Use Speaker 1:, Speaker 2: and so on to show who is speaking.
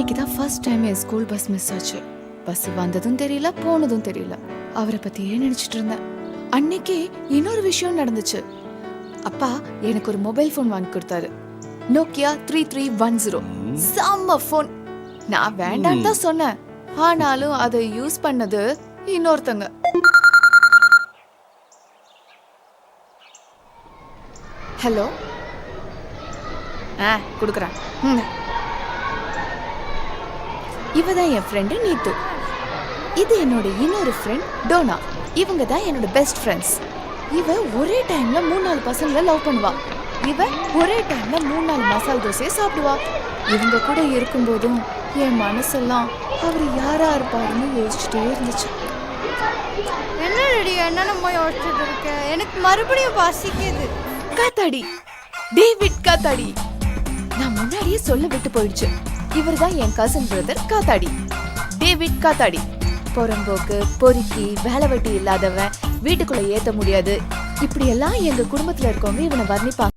Speaker 1: அன்னைக்கு தான் first time என் school bus miss ஆச்சு. பஸ் வந்ததும் தெரியல, போனதும் தெரியல. அவரை பத்தியே நினைச்சிட்டு இருந்தேன். அன்னைக்கே இன்னொரு விஷயம் நடந்துச்சு. அப்பா எனக்கு ஒரு மொபைல் போன் வாங்கி கொடுத்தாரு. நோக்கியா 3310. செம்ம போன். நான் வேண்டான்னு தான் சொன்னேன். ஆனாலும் அதை யூஸ் பண்ணது இன்னொருத்தங்க. ஹலோ, குடுக்குறேன். இவதான் என் ஃப்ரெண்டு நீத்து. இது என்னோட இன்னொரு ஃப்ரெண்ட் டோனா. இவங்க தான் என்னோட பெஸ்ட் ஃப்ரெண்ட்ஸ். இவ ஒரே டைம்ல 3-4 பசங்களை லவ் பண்ணுவா. இவ ஒரே டைம்ல 3-4 மசால் தோசையை சாப்பிடுவா. இவங்க கூட இருக்கும்போதும் என் மனசெல்லாம் அவர் யாரா இருப்பாருன்னு யோசிச்சுட்டே இருந்துச்சு.
Speaker 2: என்ன ரெடி என்னென்னமோ யோசிச்சுட்டு இருக்க? எனக்கு மறுபடியும் பசிக்குது.
Speaker 1: காத்தாடி, டேவிட் காத்தாடி. நான் முன்னாடியே சொல்ல விட்டு போயிடுச்சு. இவர் தான் என் கசின் பிரதர் காத்தாடி, டேவிட் காத்தாடி. பொறம்போக்கு, பொறுக்கி, வேலை வெட்டி இல்லாதவன், வீட்டுக்குள்ள ஏத்த முடியாது, இப்படி எல்லாம் எங்க குடும்பத்துல இருக்கவங்க இவனை வர்ணிப்பாங்க.